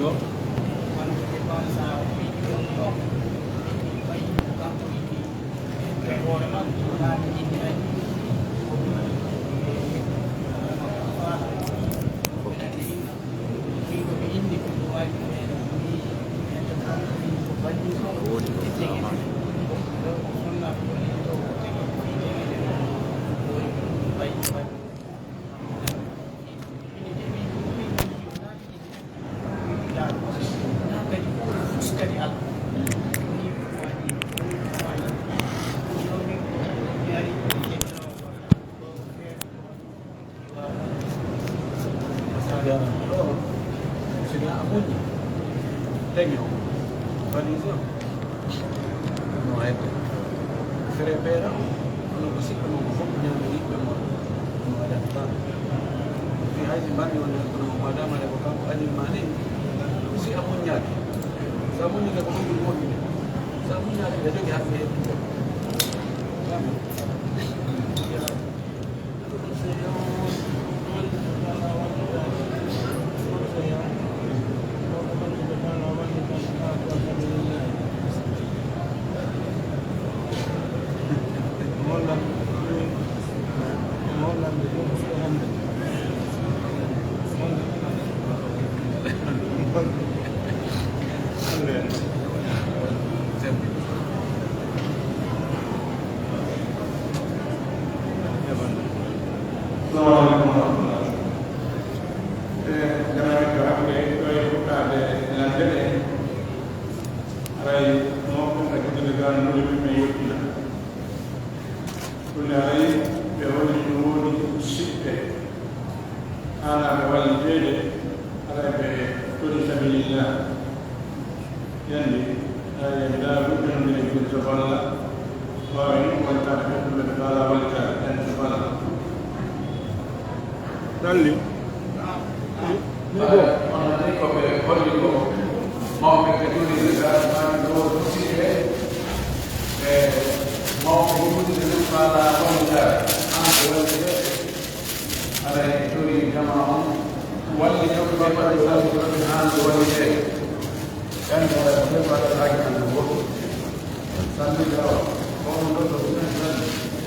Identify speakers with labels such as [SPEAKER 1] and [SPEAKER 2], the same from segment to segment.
[SPEAKER 1] Yo. Tegno, Valisio, no è Ferepera, non così come un po' di anni non è tanto. Di hai bani non madama le campo agli mani, si ammognati. Samunya come un po' di Samunya che deve che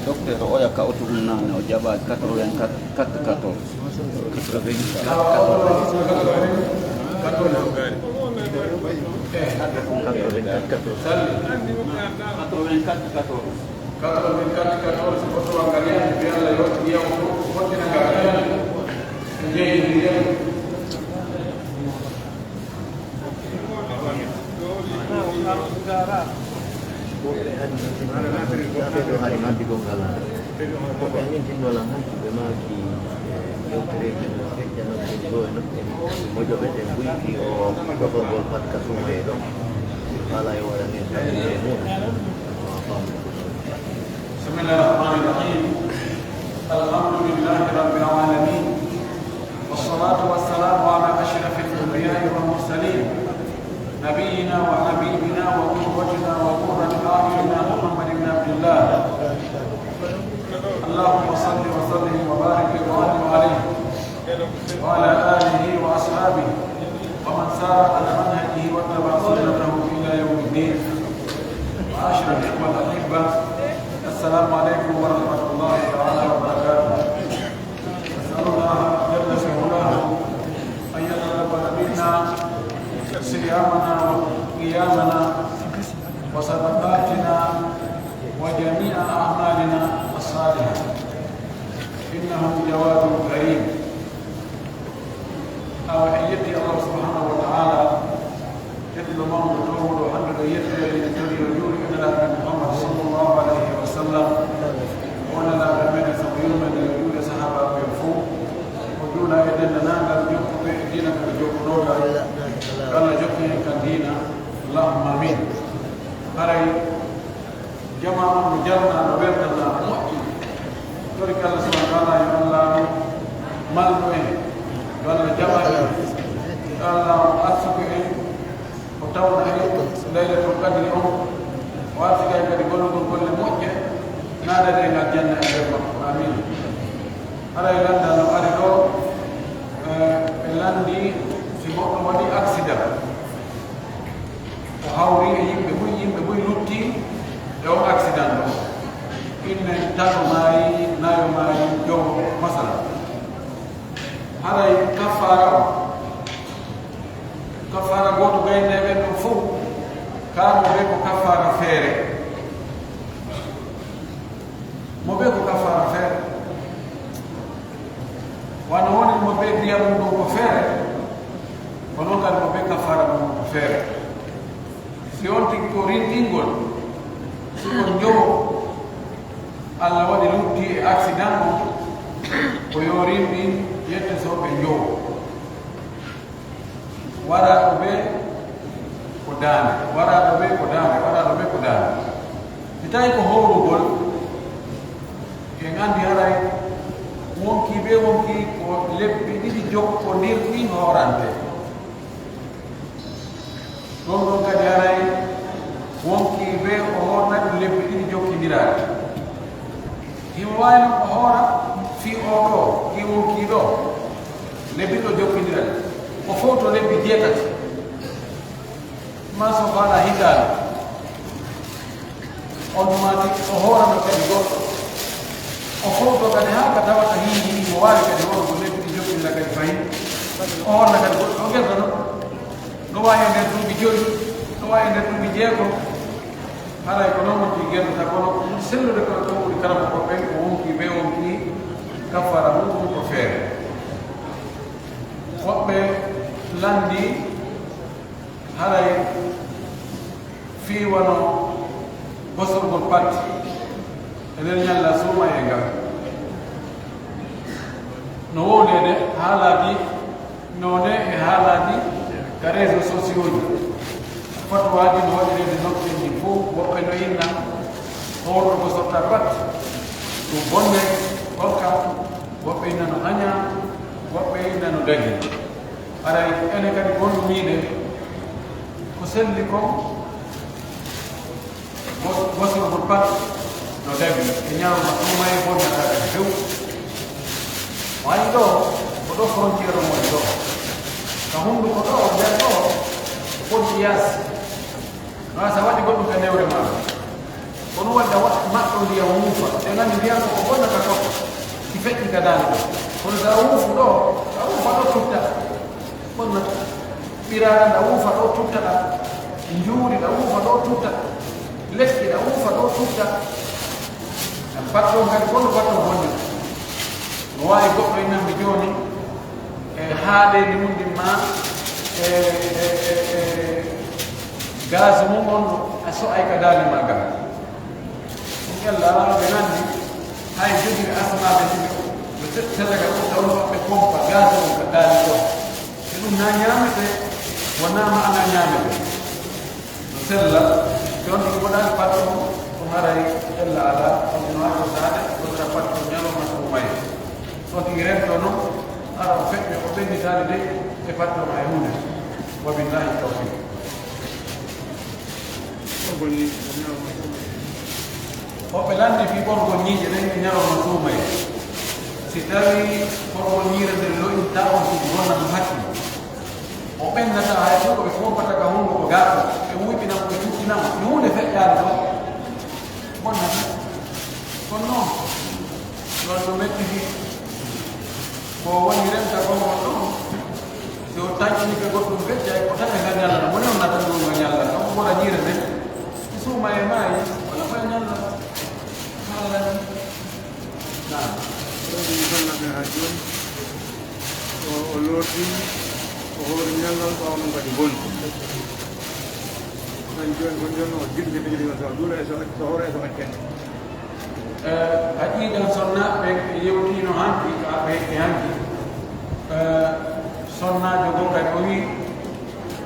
[SPEAKER 1] Dokter oya ka otu na o jaba 84 hari mati kong kalah. Pokoknya tindolangan juga mati. Yang kerja nanti jangan tindolan nanti. Mau coba temui o bapak bapak kasumai dong. Kalau yang orang yang semua.
[SPEAKER 2] Bismillahirrahmanirrahim. Alhamdulillahi rabbil alamin. Wassalatu wassalamu ala asyrafil anbiya'i wal mursalin. نبينا وحبيبنا وقوتنا وقرة أعيننا محمد بن عبد الله اللهم صل وسلم وبارك وانعم عليه وعلى آله وأصحابه ومن سار على منهجه واتبع سنته إلى يوم الدين. معاشر الإخوة الأحبة السلام عليكم ورحمة الله تعالى وبركاته. أسأل الله جل وعلا أن يتقبل منا صيامنا وقيامنا وصدقاتنا وجميع أعمالنا الصالحة إنه جواد كريم. أوحيتي الله سبحانه وتعالى يتل الله وتوه وحمد يتل يتل يجول إلى محمد صلى الله عليه وسلم وأنا لا أمن سويل من يجول سحابة ويفوق وجول إذننا نرجوك بإدينك رجوك نولا قال جبني كدينا اللهم امين. هاي جماعة مجرنا نبيتنا مؤمن ترك الله سبحانه وتعالى يا الله مالوين قال جماعة قال أسبوعي وتونا ليلة القدر وأسجع كدقولكم كل مؤمن نادى إلى الجنة آمين. هاي لنا نقارنه لندي سبب ودي أكسيد leggal o hawri e yimɓe boy lutti e o accident ɗo inne tato maayi nayo maayi jow masala haray kafara goto gayneɓe ɗo fof kaamo ɓe ko kafara feere mo ɓe ko kafara feere wano woni mo ɓe ndiya ɗum ɗum ko feere kono kadi mo ɓe kafara ɗum ko feere si on tigi ko rinɗingol siko njowo Allah waɗi lutti e accident o ko yo rimɓi yette soɓe njowo waraɗo ɓe ko daande waraɗo ɓe ko daande waraɗo ɓe ko daande si tawi ko howrugol en andi haray wonki ɓe wonki ko lebbi ɗiɗi jokkodirɗi horante ɗon ɗon kadi haray wonki ɓe o horna ɗum lebbi ɗiɗi jokkidiraɗi himo wawi noon ko hoora fi o ɗo i wonki ɗo lebbi ɗo jokkidiral o fof to lebbi jeetati ma so faala hitaali on mati o hoorano kadi goɗɗo o fof to kadi haa ka tawata hiini mo waawi kadi wonko lebbi ɗi jokkidira kadi fayin o horna kadi goɗɗo o gertano no wawi e nder duuɓi joyi no wawi e nder duuɓi jeego haray ko noon wonti gerdata kono sellude ko towɗi karama ko ɓen ko wonki ɓe wonki kafara mum ko feere woɓɓe landi haray fii wano bosorgol pat enen ñalla suuma e ngal no wowdede haalaji none e haalaji ka réseau sociaux ji fatwaji no waɗirede nokkeji fof woɓɓe no inna howto ko sotta pat ɗum bonne hokka woɓɓe inna no aña woɓɓe inna no dagi aray ene kadi bonnumiide ko selli ko bosorgol pat no dagi e ñawma ɗuma e bonnata kadi few wayi ɗo ko ɗo frontiére o woni ɗo ka hunduko ɗo nder ɗo foti yaasi ma sa waɗi goɗɗum ka newre maɗa kono wadda maɗɗo ndiyam wuufa ɓe nganndi ndiyam ko bonnata to ki feƴƴi ka daande ɗo kono sa wuufu ɗo a wuufa ɗo tutta bonnata ɓiraɗa ɗa wuufa ɗo tuttaɗa njuuri ɗa wuufa ɗo tutta lekki ɗa wuufa ɗo tutta batɗon kadi goɗɗo batɗo bonnita no wawi goɗɗo e namdi jooni e haaɗede mundin ma gaz mum on a so'ay ka daande ma ga ɗum yalla ɓe nandi hay jogiri asmaɓe tigi ɓe sellaga ɗo tawno ɓe pompa gaz mum ka daande ɗo e ɗum na ñamete wonama ana ñamete no sella jon ɗi woɗani patto ɗum haray ella ala no ha ko saade wonata patto ñaloma ko maye so tigi rento noon ara o feƴƴe o ɓennitade de e pattoma e hunde wabillahi tawfiq hoɓe landi fi ɓorgol ñiiƴe ɗen e ñalawma suumaye si tawi ɓorgol ñiire nden loƴinta on tigi wonna no hakki o ɓennata hay fof koɓe fompata ka hunde ko gaɗo ɓe wuyɓinamo ɓe tuttinamo e hunde feƴƴade ɗo bonnata kono noon ɗon no mettiti ko woni remta gongon ɗon si o tañƴinike goɗɗum feccay ko tan e ngal ñallata mo newna tan ɗum nga ñallata o woɗa ñiire nden si suuma e maayi wala koye ñallata haalani nam
[SPEAKER 3] ɗoɗi gollaɓe ha joni o lordi o hoori ñallal ɓawa noon kadi boni an joni kon joni o jiɗde ɗiɗiɗiga so duula e so hoora e so accen
[SPEAKER 2] haqiiqan sonnaɓe yewtino hanki ko aɓe e hanki sonnajo go kadi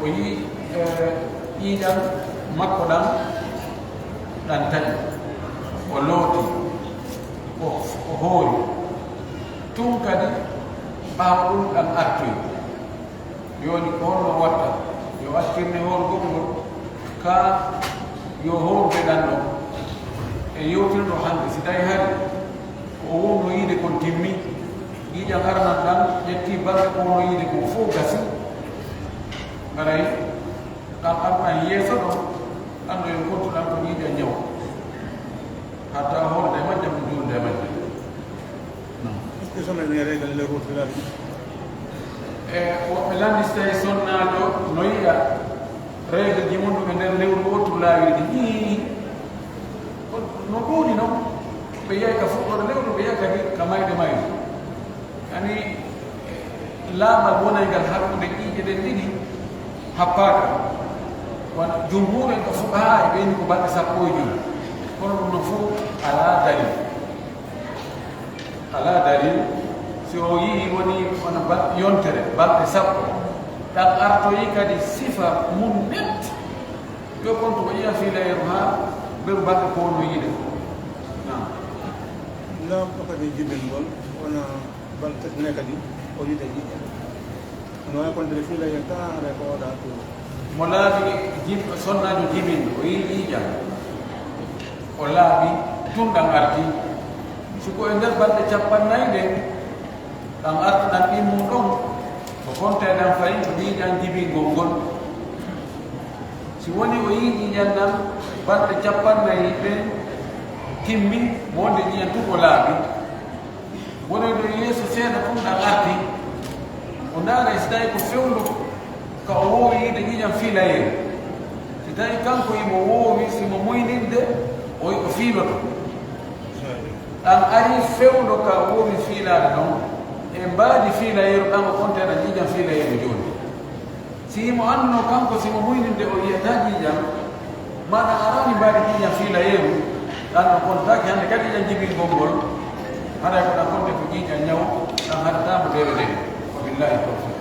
[SPEAKER 2] o yii ƴiiɗan makko ɗan ɗan taƴi o looti o hoori tun kadi ɓaawa ɗum ɗan artoyi yoni ko holno watta yo accirne hoorgol ngol ka yo hoorde ɗan ɗo e yewtirno hannde si tawi hari ko o wonno yiide kon timmi ƴiiƴam arnan ɗan ƴetti balɗe ko wonno yiide kon fof gasi ngaray am yeso do am no ko to am ko ni de ñew hatta hol de ma jam jul de ma
[SPEAKER 3] est-ce que sono ne règle le route là
[SPEAKER 2] o melani stay sonnajo noyiya règle ji mundu nder lewru wotu laawi di no ɗuuɗi noon ɓe yiya ka fuɗɗode lewru ɓe yiya kadi ka mayde mayde ani laaɓal wonaygal hakkude ƴiiƴe ɗen ɗiɗi happaaka wona jumhur en ko fuqaha e ɓeyni ko balɗe sappo e joyi kono ɗum no fof ala dalil si o yii woni wona yontere balɗe sappo ɗam artoyi kadi sifa mum net yo konto ko yiya fiilayeru ha ɓeru balɗe ko wono yiide
[SPEAKER 3] la ko kadi jibingol wona balɗe ne kadi o yiide ƴiƴe no way konde fiilaye taare ko oɗa to
[SPEAKER 2] mo laaɓi sonnajo jibinɗo o yii ƴiiƴa o laaɓi tun ɗan arti siko e nder balɗe capannayyi ɗen ɗan arti ɗan ɗimmum ɗon ko konteɗan fayi ko ƴiiƴan jibingol ngol si woni o yii ƴiiƴan ɗan balɗe capannayyi ɗen timmi mo wonde ƴiiƴan tun o laaɓi wonoyɗo yeeso seeɗa tun ɗan arti o ndaara so tawi ko fewndo ka o woowi yiide ƴiiƴan fiilayeru si tawi kanko imo woowi simo moyninde o fiiloto ɗan ari fewndo ka woowi fiilaade ɗon e mbaadi fiilayeru ɗan o konteɗa ƴiiƴan fiilayeru jooni si imo annduno kanko simo moyninde o yiyata ƴiiƴan maɗa arani mbaadi ƴiiƴan fiilayeru ɗan o kontaki hannde kadi ƴiiƴan jibingol ngol haɗa ko ɗan konte ko ƴiiƴan ñaw ɗan haɗatamo ɗeɗo ɗen ko billahi tawfiq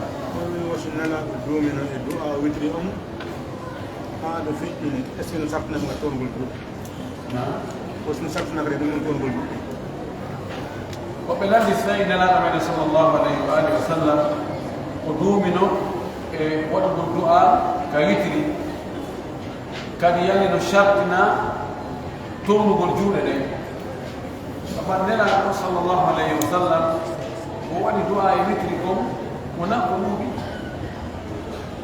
[SPEAKER 3] so nelaɗo duumino e du'a witri on haa ɗo feƴƴini est ce que no sartinama ga toongol duuɗi o sono sartinaka re ɗum on toongol duuɗi
[SPEAKER 2] woɓɓe lamdi so tawi nelaɗo meɗen sallllahu alayhi wa alihi wa sallam o duumino e waɗugo du'a ka witri kadi yalli no sartina townugol juuɗe ɗen amma nelaɗo sallllahu alayhi wa sallam o waɗi du'a e witri kon wona ko ɗuuɓi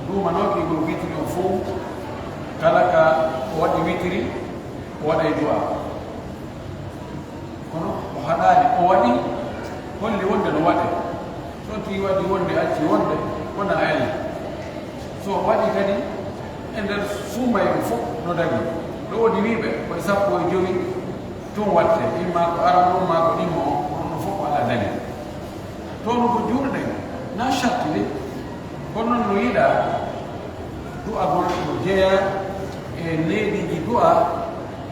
[SPEAKER 2] duumanoki gol witri o fof kala ka o waɗi witri o waɗay du'a kono o haɗaani o waɗi holli wonde no waɗe so tii waɗi wonde acci wonde wona ayli so o waɗi kadi e nder suumay o fof no dagi ɗo woodi wiiɓe koye sappo e joyi tun watte imma ko aran on ma ko ɗimmo o no fof ko ala dani toon ko juurɗe na charte de kono noon no yiɗa du'a gol no jeeya e neeɗiji du'a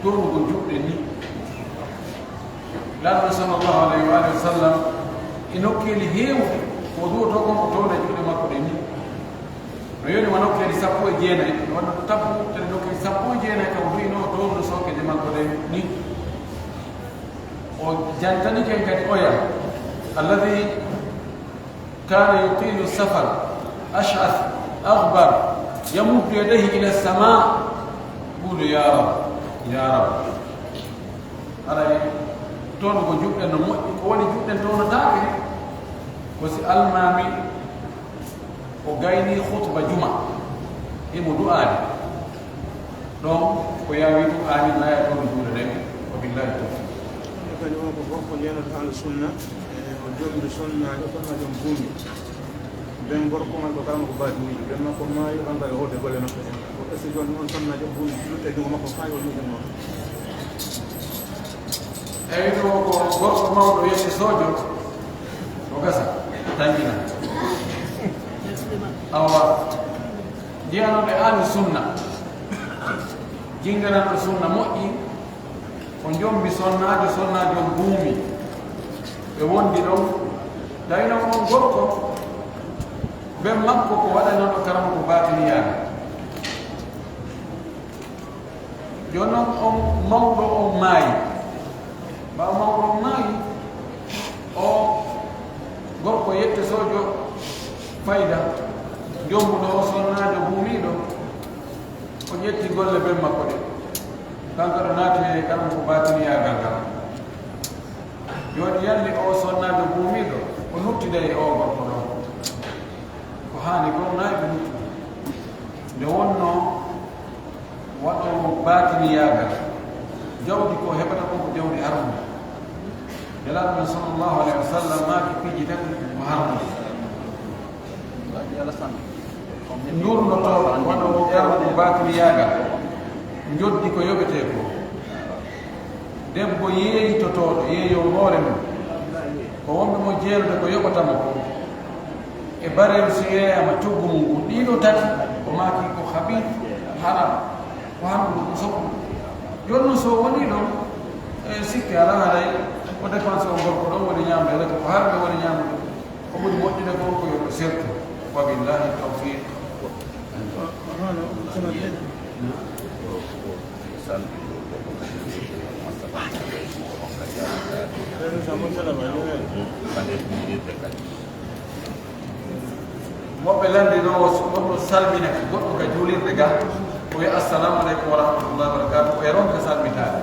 [SPEAKER 2] tonugo juɗɗe ni laɗo sallllahu alayhi wa alihi wa sallam e nokkeeli heewde ko duwoto kon ko towde juɗe makko ɗe ni no yonima nokkeeli sappo e jeenayi no waɗa tabbu tene nokkeeli sappo e jeenayi kam wino towde sokkeje makko ɗe ni o jantani ken kadi oya alladi كان يطيل السفر أشعث أغبر يمد يديه إلى السماء يقول يا رب يا رب على تون ko juɗɗe no moƴƴi ko woni juɗɗe townataake ko si almami o gayni khutba juma imo du'aade ɗon ko yawi du'aani laya toon juuɗe ɗen wa billahi tawfiq
[SPEAKER 3] kadi on ko fof ko ndenata ahlu sunna o jomɗo sonnajo sonnajo buumi ɓen gorkomal ko kalama ko baatinijo ɓen makko maayi kanko e horde golle makko en ko est ce que joni on sonnajo buumi lutte jungo makko faayi o luuɗen noon
[SPEAKER 2] eyi ɗo ko gorko mawɗo wiyete sojo o gasa tangina awa jiyanoɓe ahlu sunna jingananɗo sunna moƴƴi ko jombi sonnajo buumi ɓe wondi ɗon tawino on gorko ɓen makko ko waɗanoɗo karama ko batiniyaade joni noon on mawɗo on maayi mbaw mawɗo on maayi o gorko yette sojo fayda jombuɗo o sonnajo buumiɗo o ƴetti golle ɓen makko ɗe kanko ɗo naati karama ko batiniyagal ngal joni yalli o sonnajo buumiɗo o nuttida e o gorko ɗon ko haani kon nayi ɓe nuttude nde wonno waɗowo batiniyagal jawdi ko heɓata ko ko jawdi harmude nelaɗo men sallllahu alayhi wa sallam maaki piiji tan ko harmude ndurnotoɗo waɗowo ƴarɗo batiniyagal joddi ko yoɓete ko debbo yeeyitotoɗo yeeyo hoore mum ko wonɓe mo jeerude ko yoɓatamo ko e barel so yeeyama coggu mum ko ɗiɗo tati ko maaki ko habib haram ko harmude ko sokku jonnon so woni ɗon sikki ala haray o dépense o gorko ɗon woni ñamde rete ko harɓe woni ñamude ko ɓuri moƴƴude ko ko yoɓe sertu wa billahi tawfiq woɓɓe landi ɗo goɗɗo salmina goɗɗo ka juulirde ga o wiya assalamu aleykum wa rahmatullahi wa barakatu o e ronka salmitade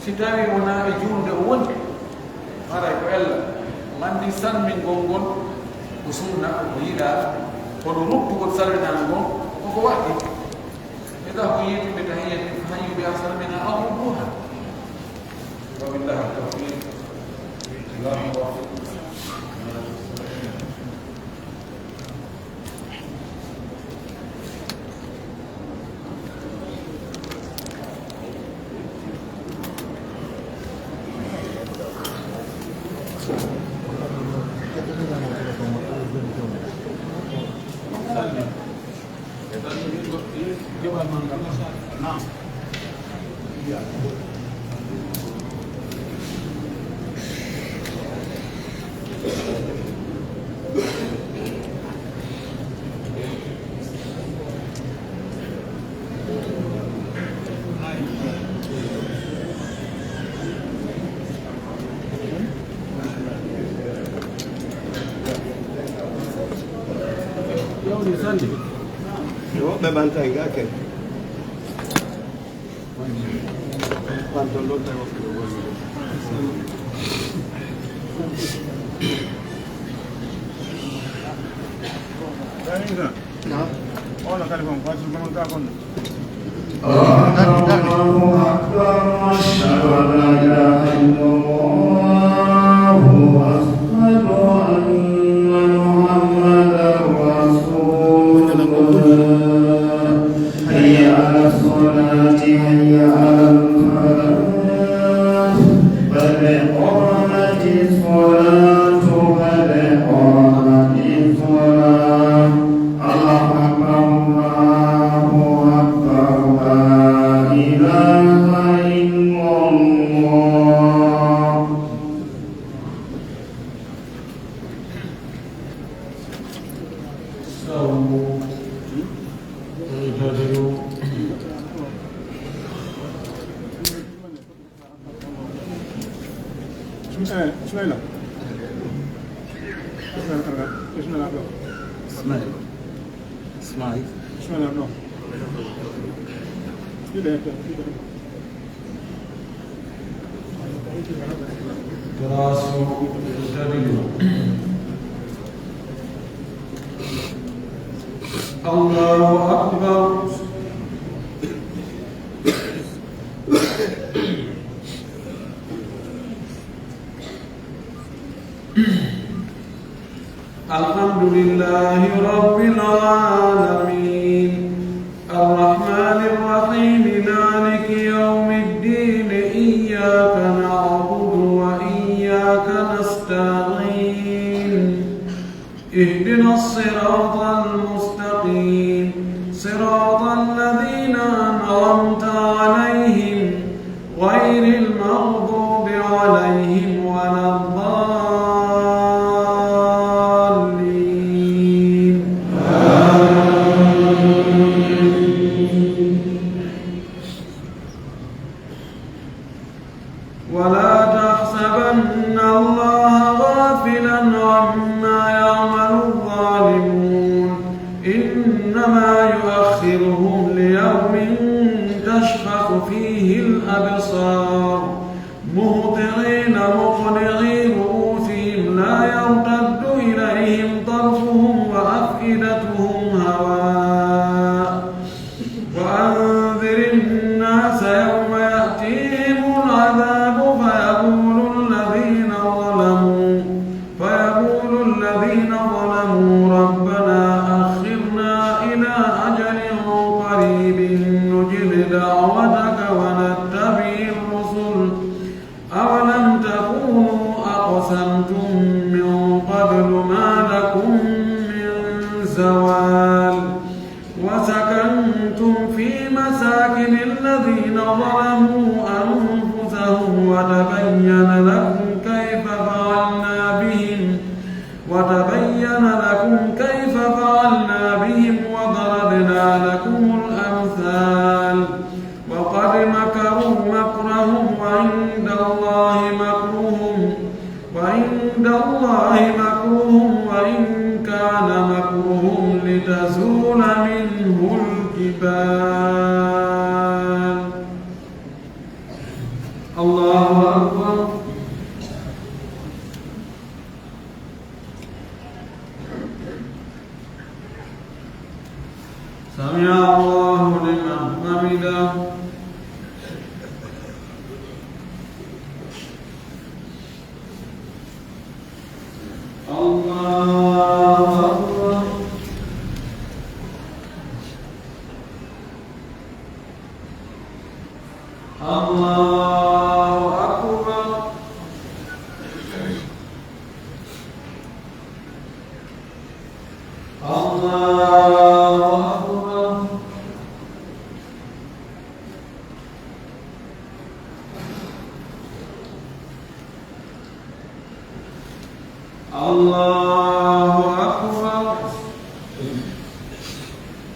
[SPEAKER 2] si tawi wona e juulde o woni haray ko ella mandi salmingol ngol ko sunna ko yiɗa kono ruttugol salminal ngol koko waɗi ida ko yiituɓe tahiyati hayyuɓe a salmina awruduha wa billahi tawfiq allahu wafiq
[SPEAKER 4] woɓɓe ɓantan ga ken ɓanton ɗon tawi woɓɓe
[SPEAKER 3] ona kadi kon fati konon ka kon
[SPEAKER 5] الله أكبر أشهد أن لا إله إلا الله وأشهد أن محمدا رسول الله حي على الصلاة حي على الفلاح قد قامت الصلاة قد قامت الصلاة الله أكبر الله أكبر لا إله إلا الله
[SPEAKER 1] استووا اعتدلوا
[SPEAKER 3] بسم الله بسم الله
[SPEAKER 1] اسمعي
[SPEAKER 3] بسم الله نو كده
[SPEAKER 1] تراصوا اعتدلوا الله أكبر الحمد لله رب العالمين الرحمن الرحيم مالك يوم الدين إياك نعبد وإياك نستعين اهدنا الصراط المستقيم صراط الذين أنعمت عليهم غير المغضوب عليهم ولا الضالين ولا تحسبن الله غافلا عما يعمل الظالمون إنما يؤخرهم ليوم تشخص فيه الأبصار مهطعين مقنعي رؤوسهم لا يرتد إليهم طرفهم وأفئدتهم هواء
[SPEAKER 2] وسكنتم في مساكن الذين ظلموا أنفسهم وتبين لكم كيف فعلنا بهم وضربنا لكم الأمثال وقد مكروا مكرهم وعند الله مكرهم وإن كان مكرهم لتزول منه الجبال. الله أكبر. سمع الله لمن حمده. الله أكبر. الله أكبر. الله أكبر. الله أكبر.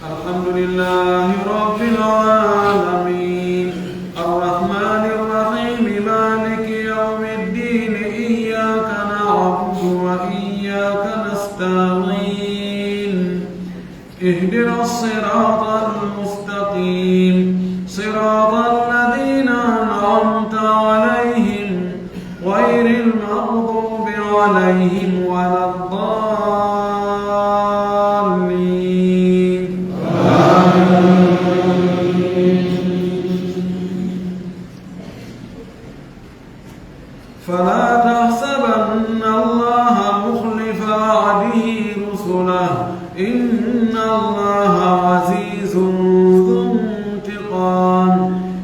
[SPEAKER 2] الحمد لله رب العالمين الرحمن الرحيم مالك يوم الدين إياك نعبد وإياك نستعين اهدنا الصراط المستقيم صراط الذين أنعمت عليهم غير المغضوب عليهم ولا الضالين. فلا تحسبن الله مخلف وعده رسله إن الله عزيز ذو انتقام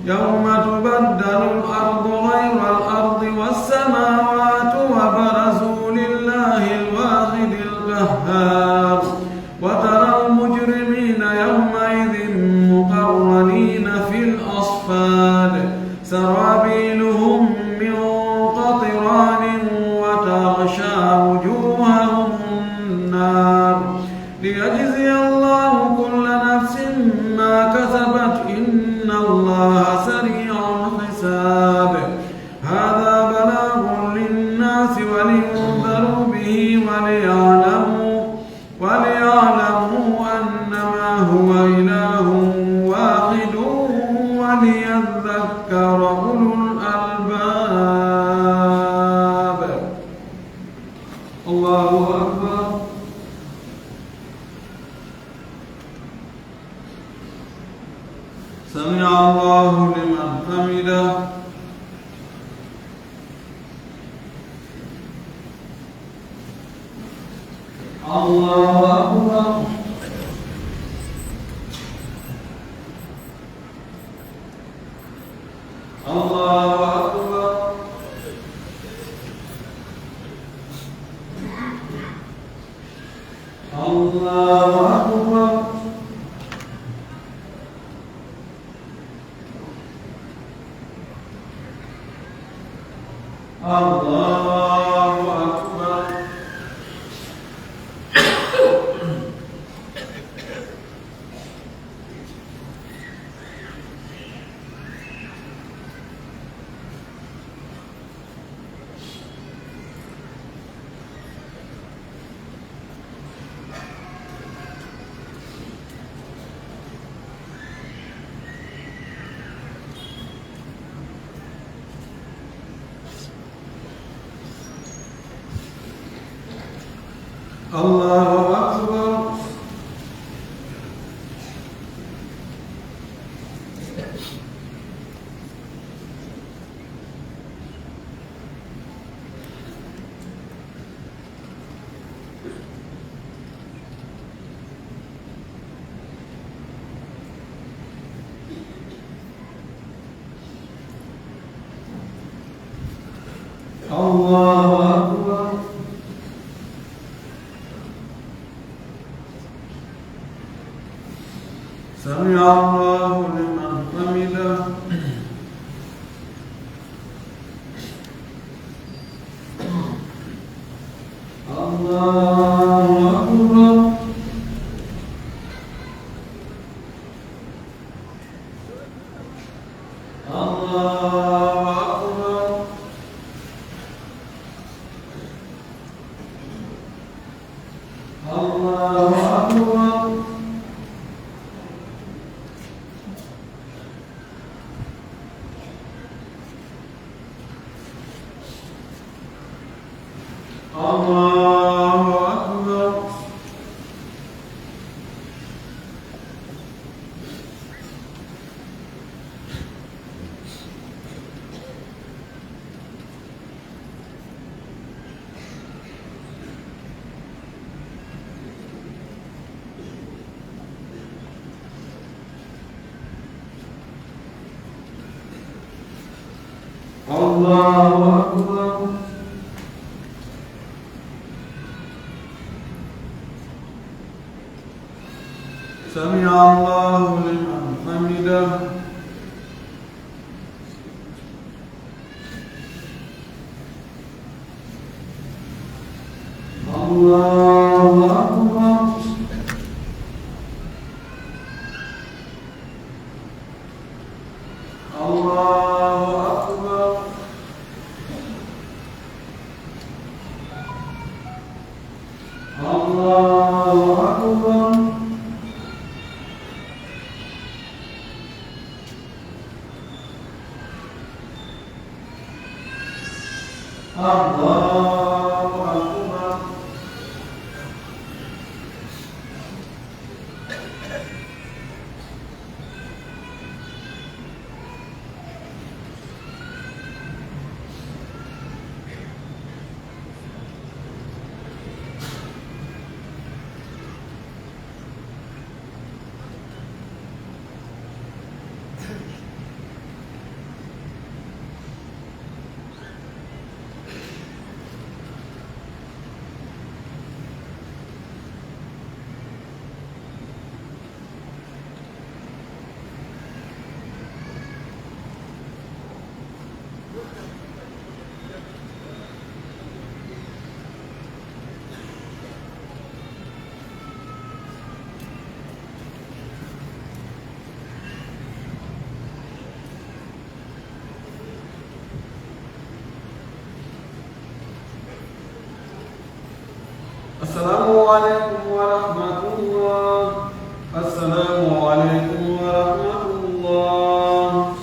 [SPEAKER 2] يوم تبدل الأرض غير الأرض والسماوات وبرزوا لله الواحد القهار وترى المجرمين يومئذ مقرنين في الأصفاد سرابيلهم من قطران وتغشى وجوههم النار ليجزي الله كل نفس ما كسبت إن الله سريع الحساب. هذا بلاغ للناس ولينذروا به وليعلموا أنما هو إله واحد وليذكر أولو الألباب. الله أكبر. سمع الله لمن حمده. الله أكبر. الله أكبر. الله أكبر. الله أكبر. الله أكبر. الله أكبر. سمع الله لمن حمده الله أكبر الله أكبر الله أكبر الله أكبر الله أكبر سمع الله لمن حمده الله أكبر الله أكبر الله أكبر الله أكبر السلام عليكم ورحمة الله السلام عليكم ورحمة الله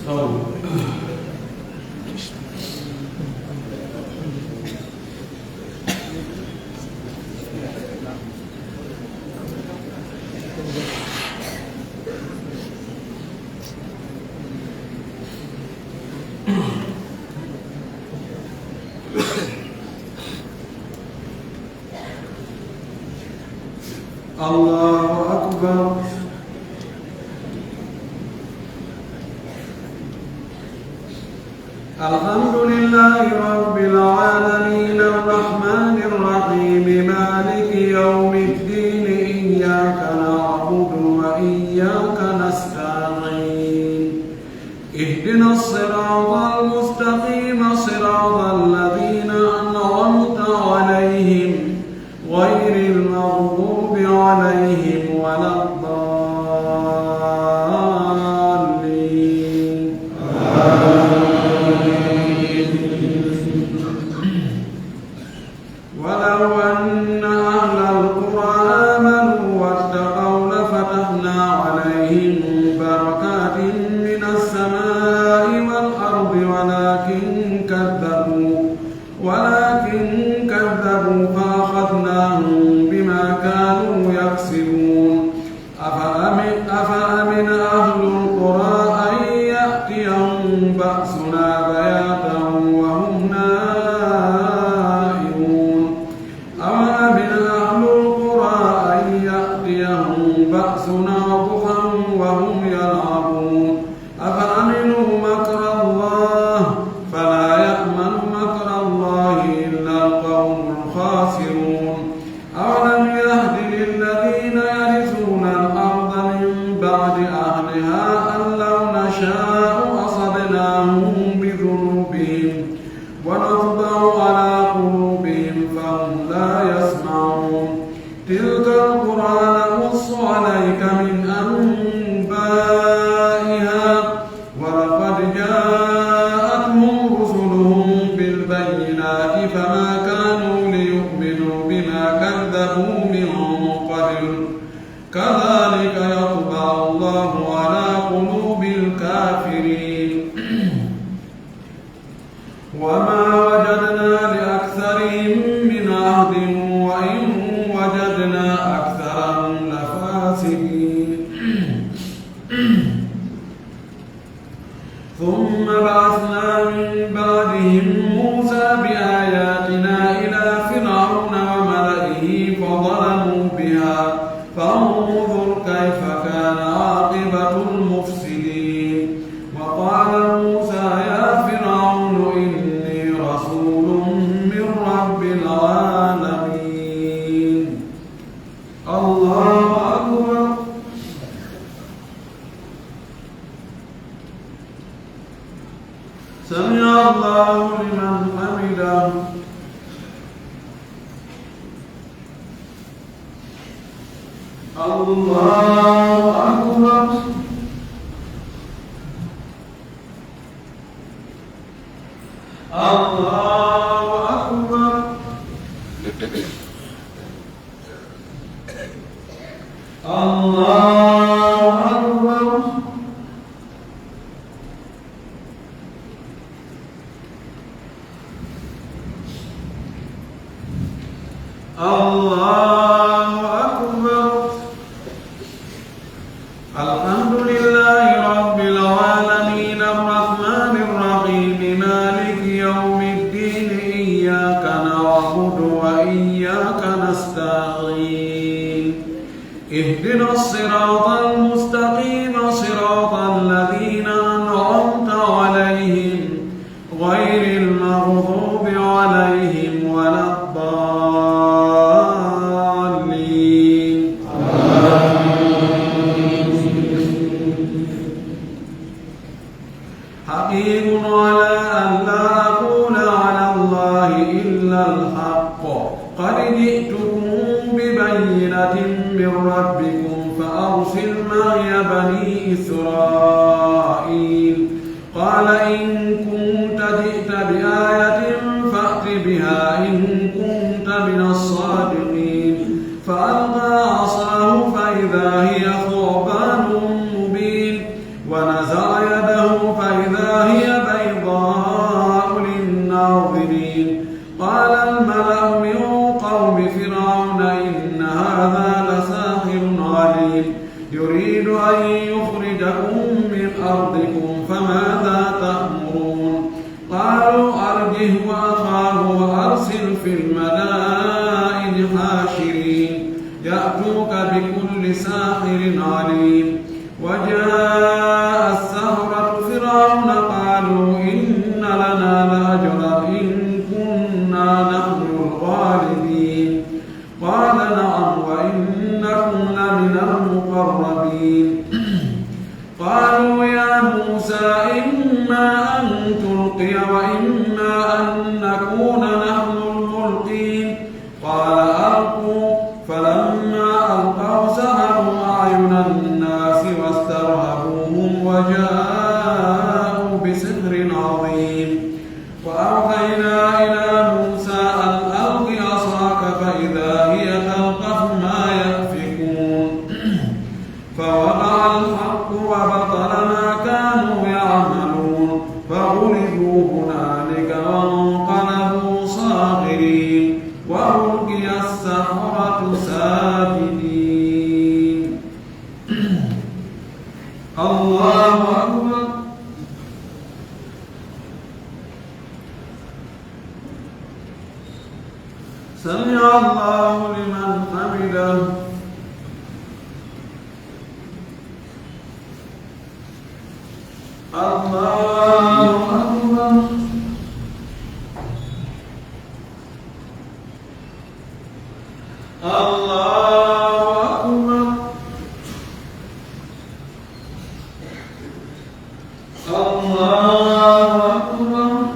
[SPEAKER 2] الله أكبر. الحمد لله رب العالمين الرحمن الرحيم مالك يوم الدين إياك نعبد وإياك نستعين اهدنا الصراط المستقيم صراط الذين أنعمت عليهم غير المغضوب عليهم ولا الضالين. ولو أن أهل القرى آمنوا واتقوا لفتحنا عليهم بركات من السماء والأرض ولكن كذبوا فأخذناهم بما كانوا يكسبون. أفأمن أهل القرى أن يأتيهم بأسنا بياتا وهم نائمون. أفأمن أهل القرى أن يأتيهم بأسنا ضحى وهم يلعبون. أفأمنوا مكر الله فلا يأمن مكر الله إلا القوم الخاسرون. أولم يهد للذين يرثون الأرض من بعد أهلها أن لو نشاء أصبناهم بذنوبهم ونطبع على قلوبهم فهم لا يسمعون. تلك القرى نقص عليك من أنبائها ولقد جاءتهم رسلهم بالبينات فما كانوا ليؤمنوا بما كذبوا من قبل كذلك يطبع الله على قلوب الكافرين. وما وجدنا لأكثرهم من عهد وإن وجدنا أكثرهم لفاسقين. ثم بعثنا من بعدهم موسى بآياتنا إلى فرعون وملئه فظلموا بها فانظر كيف كان عاقبة المفسدين. وقال موسى يا فرعون إني رسول من رب العالمين. الله أكبر. سمع الله لمن حمده. الله أكبر. الله أكبر. الله أكبر. الله أكبر. الحمد لله رب العالمين الرحمن الرحيم مالك يوم الدين إياك نعبد وإياك نستعين اهدنا الصراط المستقيم صراط الذين أنعمت عليهم غير المغضوب عليهم ولا الضالين. حقيق على أن لا أقول على الله إلا الحق قد جئتكم ببينة من ربكم فأرسل معي بني إسرائيل. قال إن كنت جئت بآية فأت بها إن كنت من الصادقين. فألقى عصاه فإذا هي ثعبان مبين ونزع يده فإذا فرعون إن هذا لساحر عليم يريد أن يخرجكم من أرضكم فماذا تأمرون قالوا أرجه وأخاه وأرسل في المدائن حاشرين يأتوك بكل ساحر عليم وجاء السحرة فرعون قالوا إن لنا لأجرا إن كنا نحن الغالبين قال نعم وإنكم لمن المقربين قالوا يا موسى إما أن تلقي وإما أن نكون نحن الملقين قال ألقوا فلما ألقوا سحروا أعين الناس واسترهبوهم وجاءوا بسحر عظيم وأوحينا إلى موسى أن ألق عصاك فإذا هي تلقف ما يأفكون فوقع الحق وبطل ما كانوا يعملون فغلبوا هنالك وانقلبوا صاغرين وألقي السحرة ساجدين الله أكبر سمع الله لمن حمده الله أكبر الله أكبر الله أكبر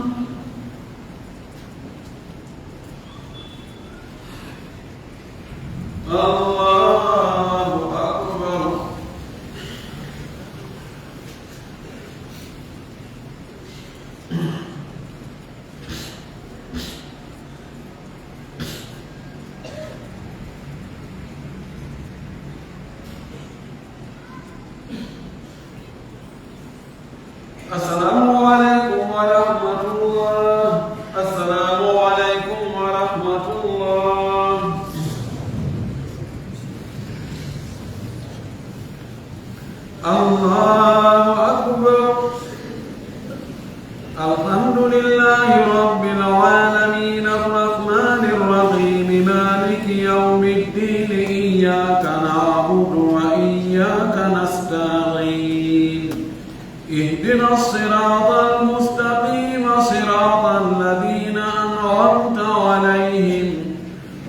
[SPEAKER 2] الله أكبر السلام عليكم ورحمة الله السلام عليكم ورحمة الله الله أكبر الحمد لله رب العالمين الرحمن الرحيم مالك يوم الدين إياك نعبد وإياك نستعين اهدنا الصراط المستقيم صراط الذين أنعمت عليهم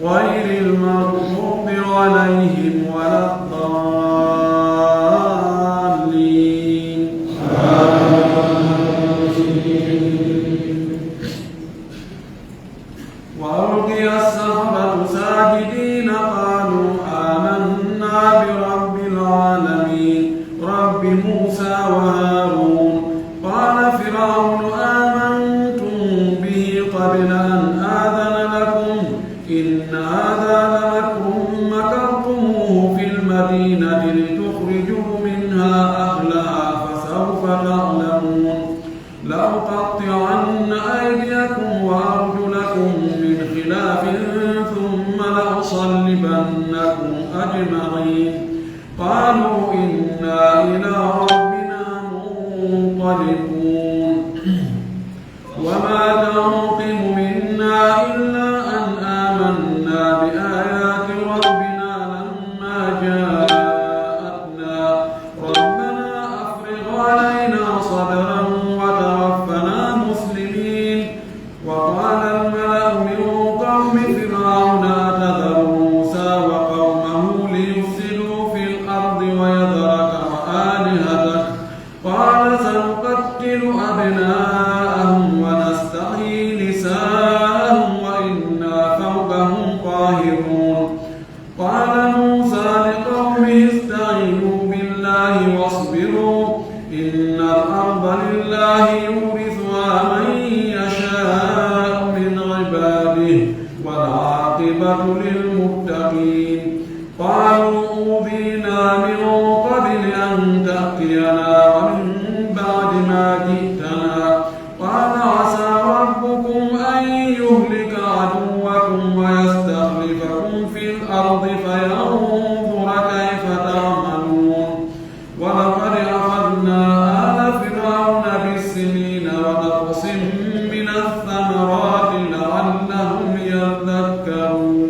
[SPEAKER 2] غير المغضوب عليهم ولا الضالين وألقي السحرة ساجدين قالوا آمنا برب العالمين رب موسى وهارون قال فرعون آمنتم به قبل أن آذن لكم إن هذا لمكر مكرتموه في المدينة لتخرجوا منها أهلها فسوف تعلمون لأقطعن أيديكم وأرجلكم من خلاف ثم لأصلبنكم أجمعين قالوا إنا إلى ربنا منقلبون وما تنقم منا إلا أن آمنا بآيات ربنا لما جاءتنا ربنا أفرغ علينا صبرا وتوفنا مسلمين وقال الملأ من قوم فرعون أتذر موسى وقومه ليفسدوا في الأرض ويذرك وآلهتك قال سنقتل أبناءهم ونستحيي نساءهم وإنا فوقهم قاهرون قال موسى لقومه استعينوا بالله واصبروا إن الأرض لله يورثها من يشاء من عباده والعاقبة للمتقين قالوا أوذينا من قبل أن تأتينا ومن بعد ما جئتنا قال عسى ربكم أن يهلك عدوكم ويستخلفكم في في الأرض فينظر كيف تعملون ولقد أخذنا آل فرعون بالسنين ونقص من الثمرات لعلهم يذكرون.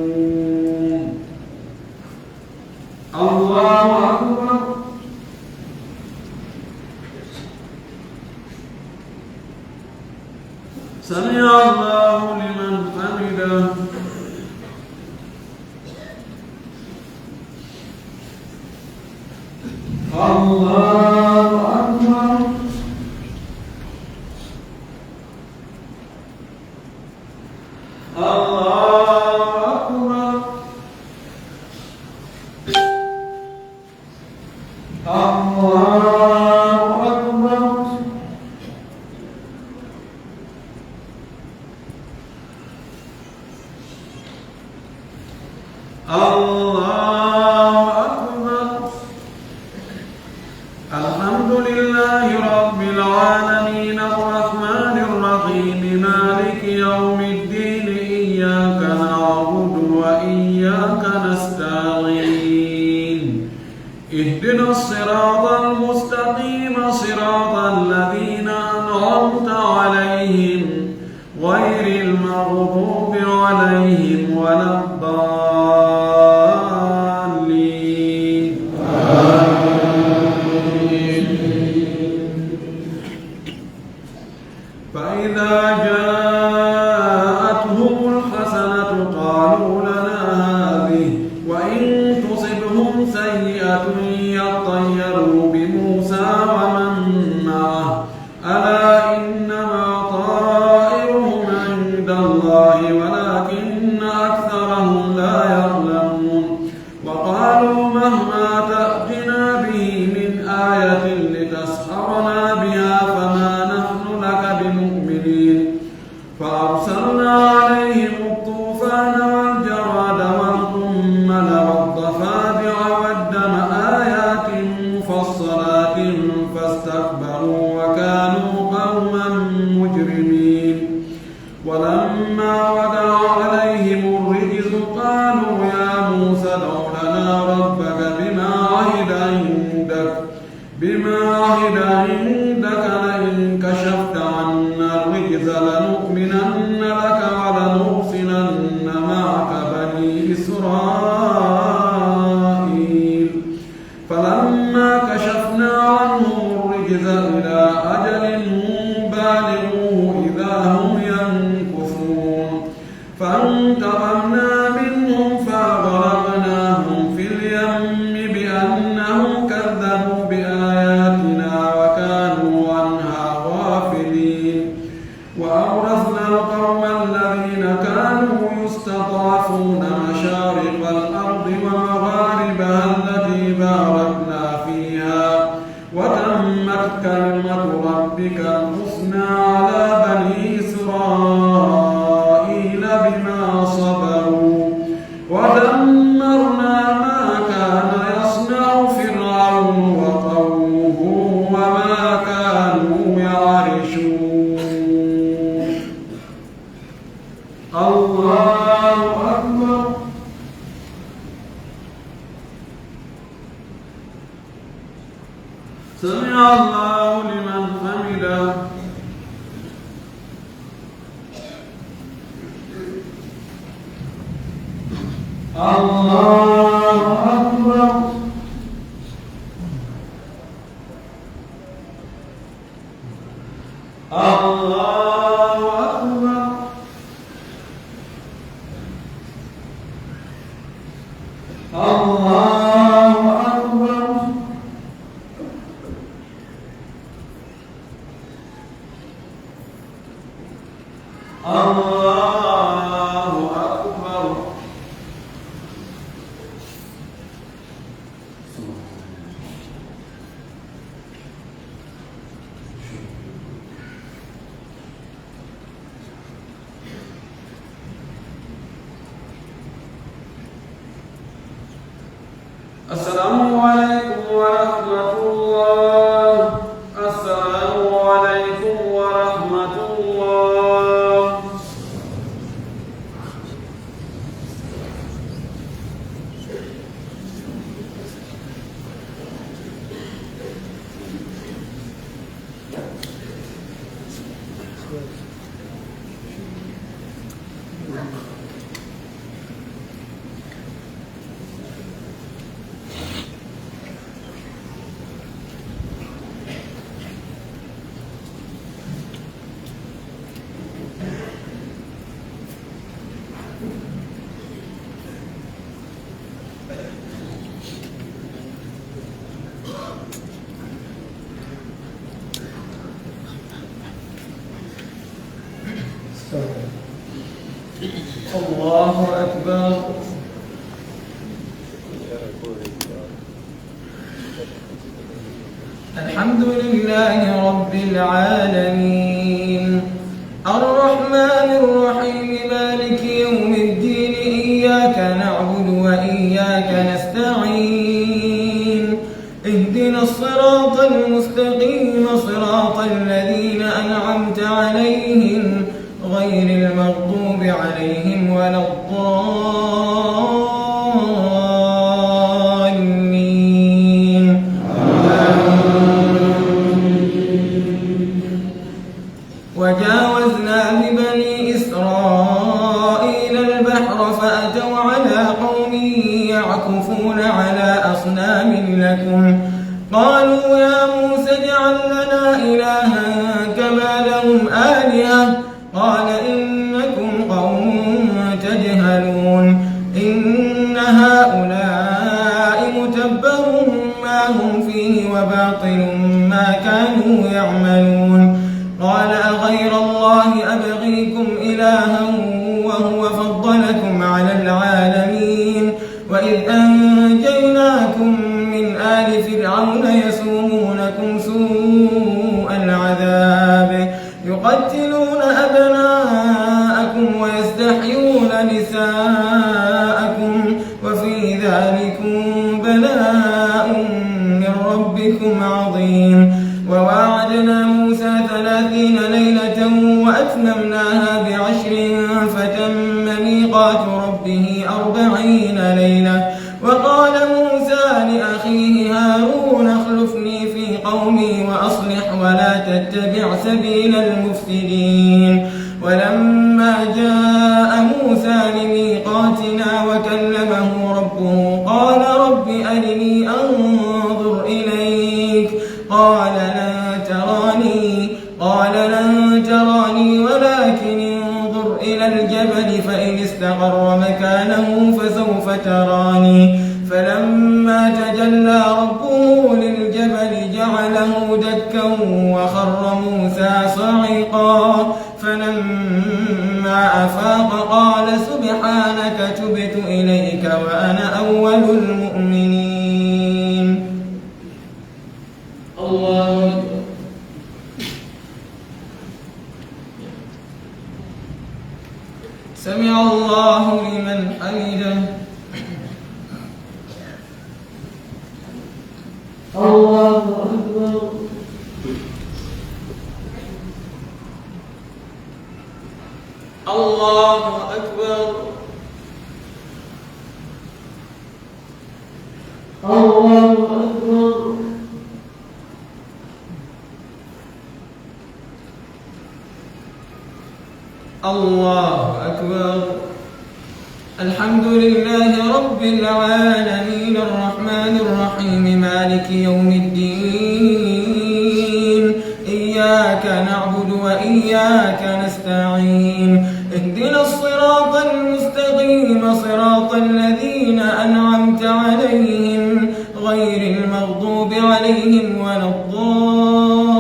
[SPEAKER 2] الله أكبر. سمع الله لمن حمده. الله أكبر. الله أكبر. الله أكبر. الله أكبر. الحمد لله رب العالمين الرحمن الرحيم مالك يوم الدين إياك نعبد وإياك نستعين اهدنا الصراط المستقيم صراط الذين أنعمت عليهم غير المغضوب عليهم ولا الضالين. فإذا جاءتهم الحسنة قالوا لنا هذه وإن تصبهم سيئة يطيروا بموسى ومن معه ألا إنما طائرهم عند الله ولكن أكثرهم لا يعلمون. وقالوا مهما تأتنا به من آية لتسحرنا بها فما نحن لك بمؤمنين. فأرسلنا عليهم الطوفان والجراد والقمل والضفادع والدم آيات مفصلات فاستكبروا وكانوا قوما مجرمين. ولما وقع عليهم الرجز قالوا يا موسى ادع لنا ربك بما عهد عندك لئن كشفت عنا الرجز لنؤمنن لك ولنرسلن معك بني إسرائيل. فلما كشفنا عنهم الرجز إلى أجل بالغوه إذا هم ينكثون. فانتقمنا منهم فأغرقناهم في اليم بأنهم كذبوا بآياتنا وكانوا عنها غافلين. وأورثنا القوم الذين كانوا يستضعفون مشارق الأرض ومغاربها التي باركنا فيها وتمت كلمة ربك الحسنى على بني إسرائيل بما صبروا ودمرنا ما كان يصنع فرعون وقومه وما كانوا يعرشون. الله أكبر. سمع الله لمن حمده. الله أكبر. الله أكبر. الله أكبر. الله أكبر. السلام عليكم ورحمة الله. السلام عليكم ورحمة الله.
[SPEAKER 6] الله أكبر. الحمد لله رب العالمين الرحمن الرحيم مالك يوم الدين إياك نعبد وإياك نستعين اهدنا الصراط المستقيم صراط الذين أنعمت عليهم غير المغضوب عليهم ولا الضالين. وجاوزنا ببني إسرائيل البحر فأتوا على قوم يعكفون على أصنام لكم قالوا يا موسى اجعل لنا إلها كما لهم آلهة قال إنكم قوم تجهلون إن هؤلاء متبر ما هم فيه وباطل ما كانوا يعملون قال أغير الله أبغيكم إلها وهو فضلكم على العالمين وإذ أنجيناكم من آل فرعون يسومونكم سوء العذاب يقتلون أبناءكم ويستحيون نساءكم وفي ذلكم بلاء من ربكم عظيم. وواعدنا موسى 30 ليلة وأتممناها ب10 فتم ميقات ربه 40 ليلة. وقال موسى لأخيه هارون اخلفني في قومي وأصلح ولا تتبع سبيل المفسدين. ولما جاء موسى لميقاتنا وكلمه ربه قال رب أرني أنظر إليك قال لن تراني ولكن انظر إلى الجبل فإن استقر مكانه فسوف تراني. فلما تجلى ربه للجبل جعله دكا وخر موسى صعقا فلما أفاق قال سبحانك تبت إليك وأنا أول المؤمنين. الله أكبر. سمع الله لمن حمده. الله أكبر. الله أكبر. الله أكبر. الله أكبر. الحمد لله رب العالمين الرحمن الرحيم مالك يوم الدين إياك نعبد وإياك نستعين اهدنا الصراط المستقيم صراط الذين أنعمت عليهم غير المغضوب عليهم ولا الضالين.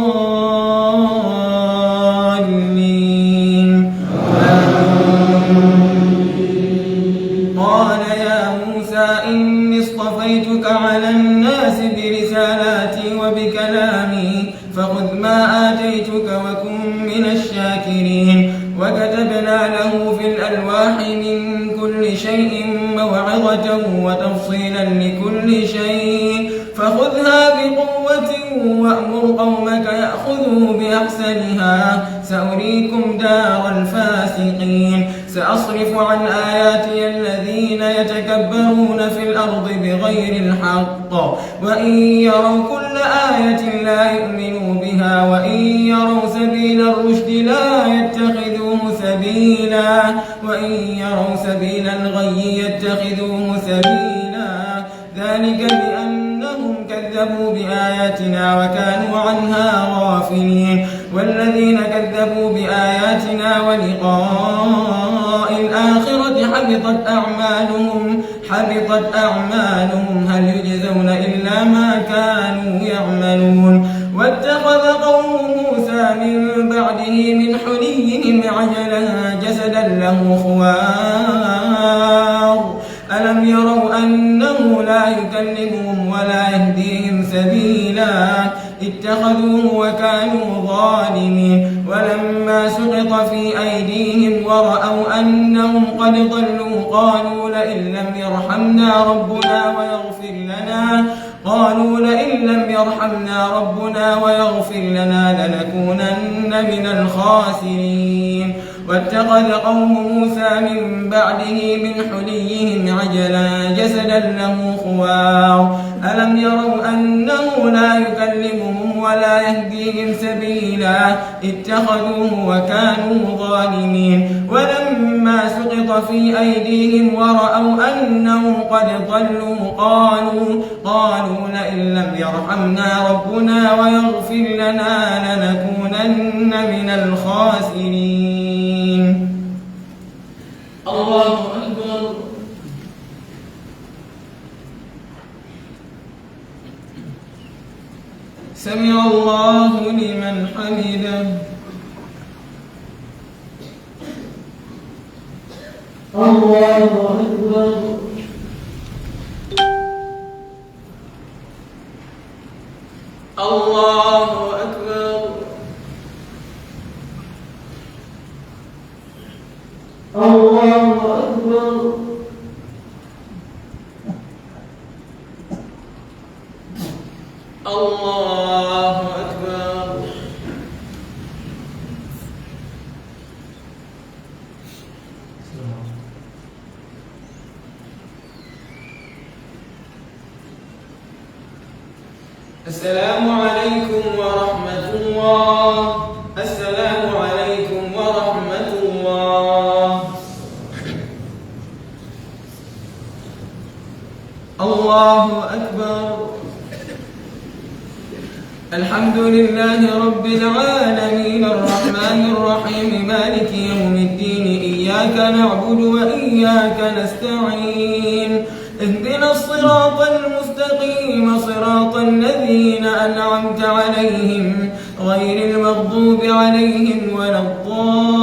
[SPEAKER 6] قال يا موسى إني اصطفيتك على الناس برسالاتي وبكلامي فخذ ما آتيتك وكن من الشاكرين. وكتبنا له في الألواح من كل شيء موعظة وتفصيلا لكل شيء فخذها بقوة وأمر قومك يأخذوا بأحسنها سأريكم دار الفاسقين. سأصرف عن آياتي الذين يتكبرون في الأرض بغير الحق وإن يروا كل آية لا يؤمنوا بها وإن يروا سبيل الرشد لا يتخذوه سبيلا وإن يروا سبيل الغي يتخذوه سبيلا ذلك بأنهم كذبوا بآياتنا وكانوا عنها غافلين. والذين كذبوا بآياتنا ولقاء الآخرة حبطت أعمالهم هل يجزون إلا ما كانوا يعملون. واتخذ قوم موسى من بعده من حليهم عجلا جسدا له خوار ألم يروا أنه لا يكلمهم ولا يهديهم سبيلا اتخذوه وكانوا ظالمين ولما سقط في أيديهم ورأوا أنهم قد ضلوا قالوا لئن لم يرحمنا ربنا ويغفر لنا لنكونن من الخاسرين واتخذ قوم موسى من بعده من حليهم عجلا جسدا له خوار ألم يروا أنه لا يكلمهم ولا يهديهم سبيلا اتخذوه وكانوا ظالمين ولما سقط في أيديهم ورأوا أنهم قد ضلوا قالوا لئن لم يرحمنا ربنا ويغفر لنا لنكونن من الخاسرين. الله أكبر. سمع الله لمن حمده. الله أكبر. الله أكبر. الله أكبر. الله أكبر. السلام عليكم ورحمة الله. السلام عليكم ورحمة الله. الله أكبر. الحمد لله رب العالمين الرحمن الرحيم مالك يوم الدين إياك نعبد وإياك نستعين اهدنا الصراط المستقيم صراط الذين أنعمت عليهم غير المغضوب عليهم ولا الضالين.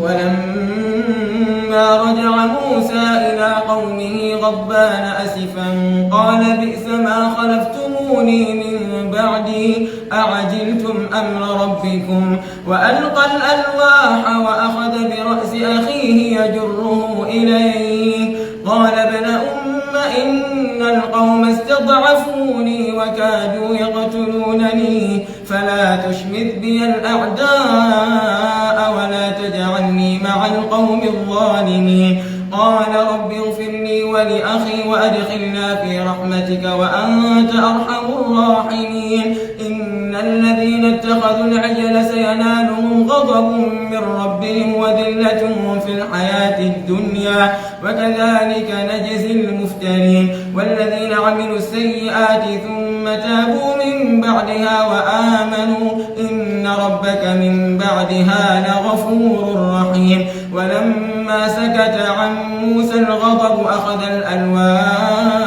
[SPEAKER 6] ولما رجع موسى إلى قومه غضبان أسفا قال بئس ما خلفتموني من بعدي أعجلتم أمر ربكم وألقى الألواح وأخذ برأس أخيه يجره إليه قال ابن أم إن القوم استضعفوني وكادوا يقتلونني فلا تشمت بي الأعداء ولا تجعلني مع القوم الظالمين. قال رب اغفر لي ولأخي وأدخلنا في رحمتك وأنت أرحم الراحمين. إن الذين اتخذوا العجل سينالهم غضب من ربهم وذلة في الحياة الدنيا وكذلك نجزي المفترين. والذين عملوا السيئات ثم تابوا من بعدها وآمنوا إن ربك من بعدها لغفور رحيم. ولما سكت عن موسى الغضب أخذ الألواح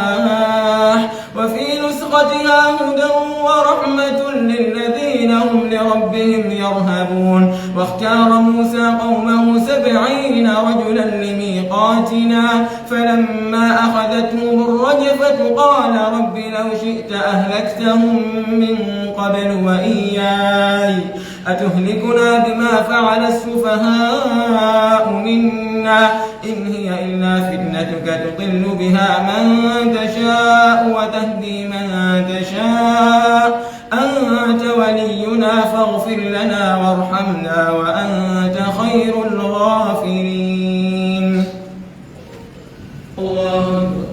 [SPEAKER 6] وفي نسختها هدى ورحمة للذين هم لربهم يرهبون. واختار موسى قومه 70 رجلا لميقاتنا فلما أخذتهم الرجفة قال رب لو شئت أهلكتهم من قبل وإياي أتهلكنا بما فعل السفهاء منا إن هي إلا فتنتك تضل بها من تشاء وتهدي من تشاء أنت ولينا فاغفر لنا وارحمنا وأنت خير الغافرين. الله أكبر.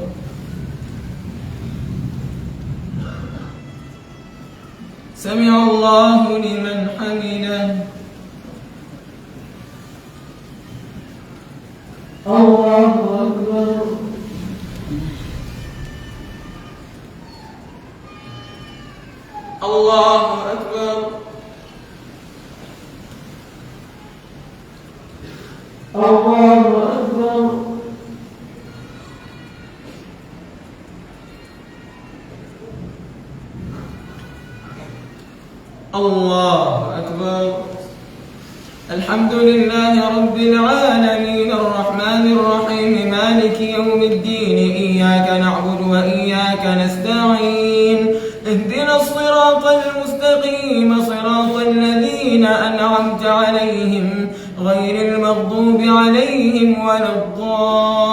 [SPEAKER 6] سمع الله لمن حمده. الله أكبر. الله أكبر. الله أكبر. الحمد لله رب العالمين الرحمن الرحيم مالك يوم الدين إياك نعبد وإياك نستعين اهدنا الصراط المستقيم صراط الذين أنعمت عليهم غير المغضوب عليهم ولا الضالين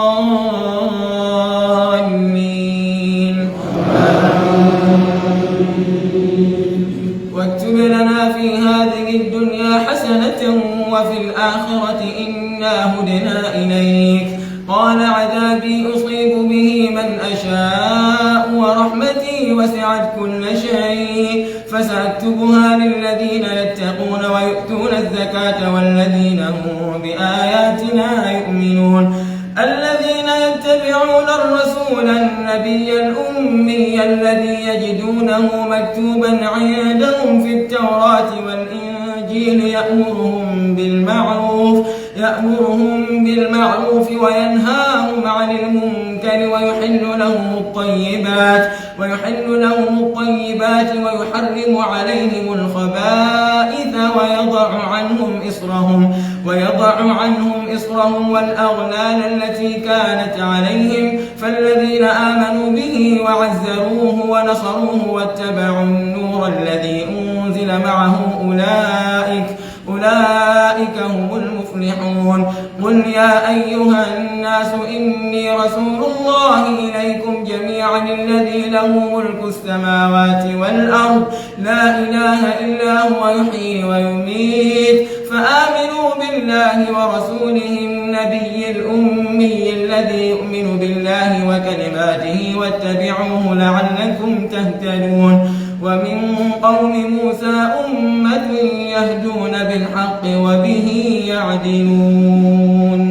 [SPEAKER 6] واكتب لنا في هذه الدنيا حسنة وفي الآخرة إنا هدنا إليك قال عذابي أصيب به من أشاء ورحمتي وسعت كل شيء فسأكتبها للذين يتقون ويؤتون الزكاة والذين هم بآياتنا يؤمنون الذين يتبعون الرسول النبي الأمي الذي يجدونه مكتوبا عندهم في التوراة والإنجيل يأمرهم بالمعروف وينهاهم عن المنكر ويحل لهم الطيبات ويحرم عليهم الخبائث ويضع عنهم إصرهم والأغلال التي كانت عليهم فالذين آمنوا به وعزروه ونصروه واتبعوا النور الذي أنزل معه أولئك هم المفلحون قل يا أيها الناس إني رسول الله إليكم جميعا الذي له ملك السماوات والأرض لا إله إلا هو يحيي ويميت فآمنوا بالله ورسوله النبي الأمي الذي يؤمن بالله وكلماته واتبعوه لعلكم تهتدون ومن قوم موسى أمة يهدون بالحق وبه يعدلون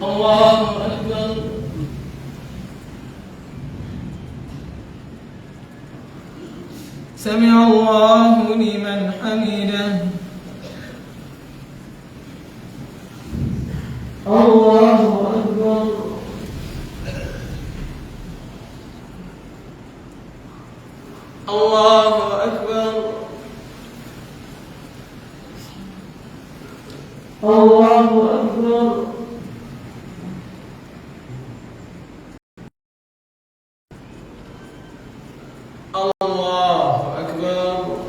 [SPEAKER 6] الله أكبر سمع الله لمن حمده الله أكبر الله أكبر الله أكبر الله أكبر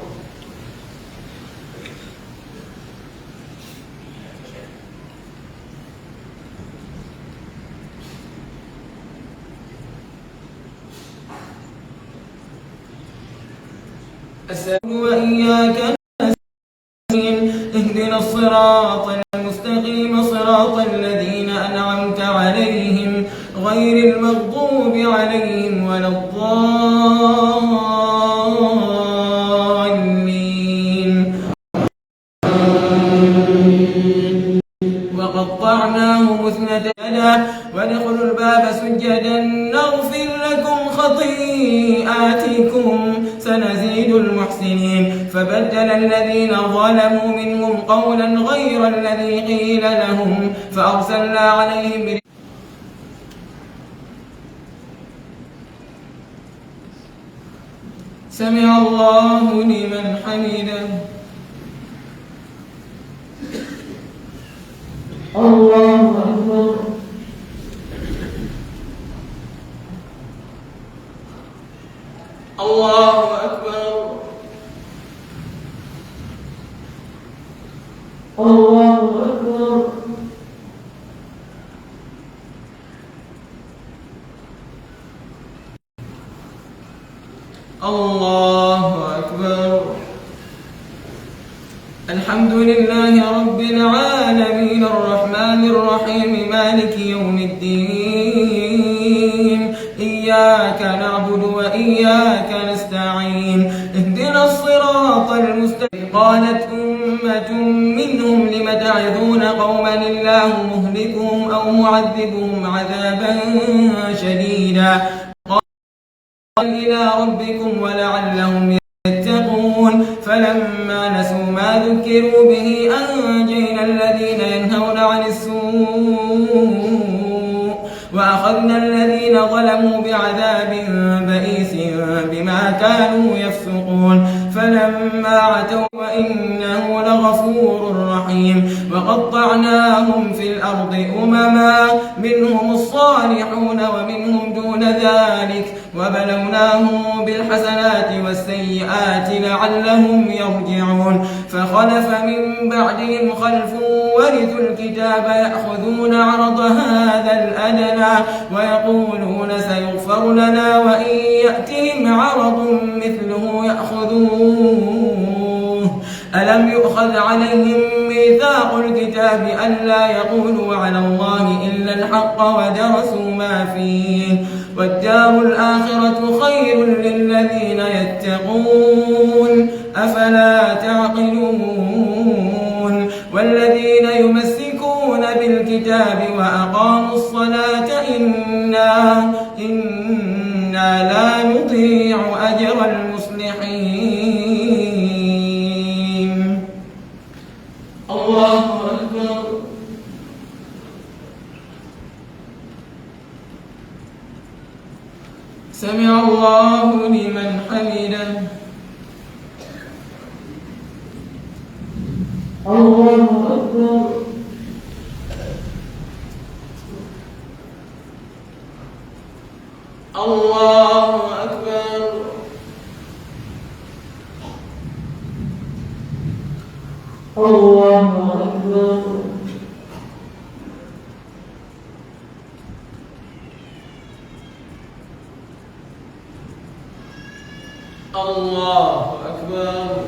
[SPEAKER 6] وإياك نستعين اهدنا الصراط المستقيم صراط الذين أنعمت عليهم غير المغضوب عليهم ولا الضالين وقطعناه مثنتين وادخلوا الباب سجدا نغفر لكم خطيئاتكم سنزيد المحسنين فبدل الذين ظلموا منهم قولا غير الذي قيل لهم فأرسلنا عليهم سمع الله لمن حمده الله أكبر الله أكبر الله أكبر الله أكبر الحمد لله رب العالمين الرحمن الرحيم مالك يوم الدين إياك نعبد وإياك نستعين اهدنا الصراط المستقيم قالت أمة منهم لم تعظون قوما الله مهلكهم أو معذبهم عذابا شديدا قال إلى ربكم ولعلهم يتقون فلما نسوا ما ذكروا به أنجينا الذين ينهون عن السوء وأخذنا الذين ظلموا بعذاب بئيس بما كانوا يفسقون فلما عتوا وإنه لغفور وقطعناهم في الأرض أمما منهم الصالحون ومنهم دون ذلك وبلوناهم بالحسنات والسيئات لعلهم يرجعون فخلف من بعدهم خلف ورثوا الكتاب يأخذون عرض هذا الأدنى ويقولون سيغفر لنا وإن يأتهم عرض مثله يأخذوه ألم يؤخذ عليهم ميثاق الكتاب ألا يقولوا على الله إلا الحق ودرسوا ما فيه والدار الآخرة خير للذين يتقون أفلا تعقلون والذين يمسكون بالكتاب وأقاموا الصلاة إنا لا نضيع أجر المصلحين الله أكبر سمع الله لمن حمده الله أكبر الله أكبر الله أكبر الله أكبر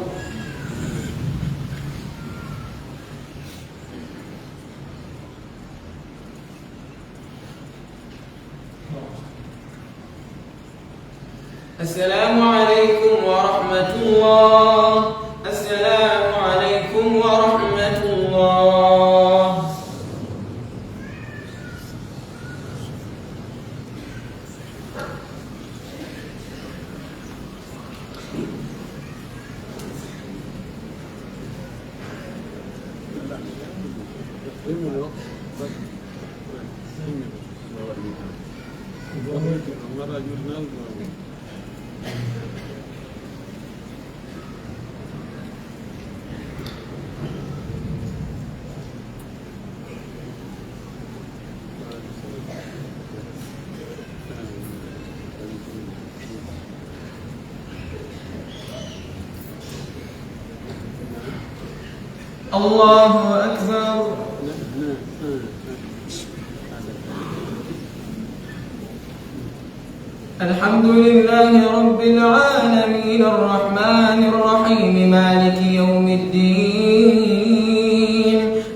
[SPEAKER 6] السلام عليكم ورحمة الله السلام عليكم ورحمة الله الله أكبر الحمد لله رب العالمين الرحمن الرحيم مالك يوم الدين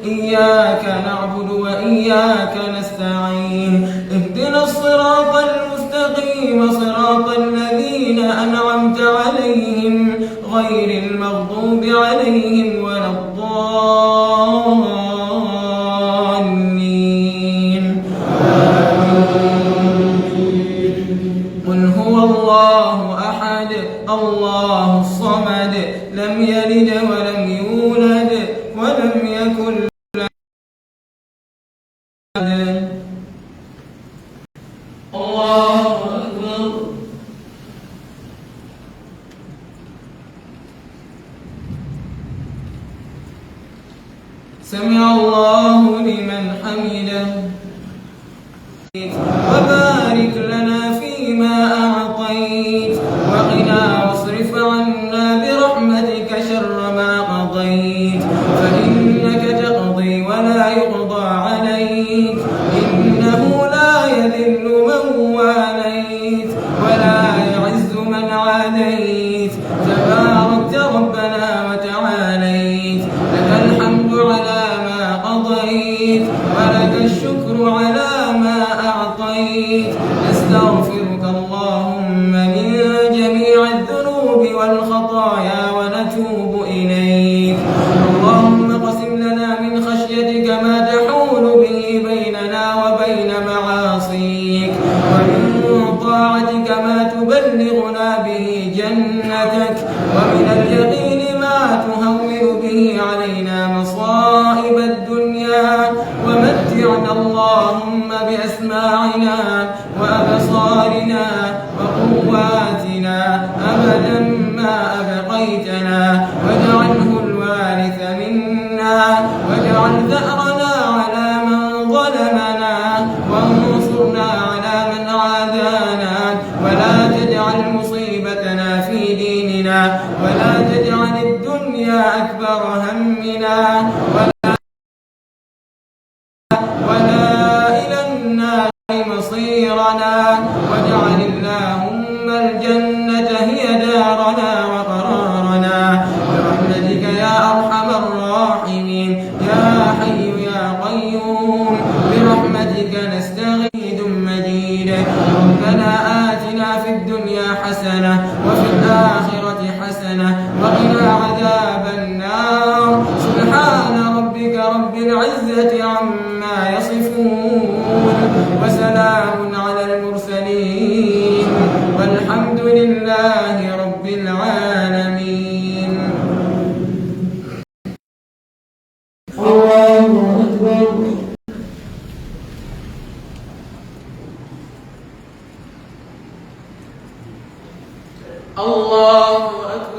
[SPEAKER 6] إياك نعبد وإياك نستعين اهدنا الصراط المستقيم صراط الذين أنعمت عليهم غير المغضوب عليهم ولا الضالين قل هو الله أحد الله الصمد لم يلد ولم يولد ولم يكن له الله أكبر سمع الله لمن حمده وبارك لنا فيما أعطيت وقنا واصرف عنا برحمتك شر ما قضيت فإنك تقضي ولا يقضى عليك إنه لا يذل من واليت ولا يعز من عاديت تباركت ربنا وتعاليت لك الحمد على ما قضيت ولك الشكر على ما أعطيت نستغفرك اللهم من جميع الذنوب والخطايا ونتوب إليك اللهم اقسم لنا من خشيتك ما تحول به بيننا وبين معاصيك ومن طاعتك ما تبلغنا به جنتك ومن اليقين ما تهون به علينا مصائب الدنيا ومتعنا اللهم بأسماعنا وأبصارنا وقواتنا أبدا ما أبقيتنا واجعله الوارث منا واجعل واجعل ثأرنا على من ظلمنا وانصرنا على من عادانا ولا تجعل مصيبتنا في ديننا ولا تجعل الدنيا أكبر همنا ولا إلى النار مصيرنا واجعل اللهم الجنة هي دارنا وقرارنا برحمتك يا أرحم الراحمين يا حي يا قيوم برحمتك نستغيث مجيد ربنا آتنا في الدنيا حسنة وفي الآخرة حسنة وقنا عذاب النار سبحان ربك رب العزة عما يصفون وسلام على المرسلين والحمد لله رب العالمين. الله أكبر. الله أكبر.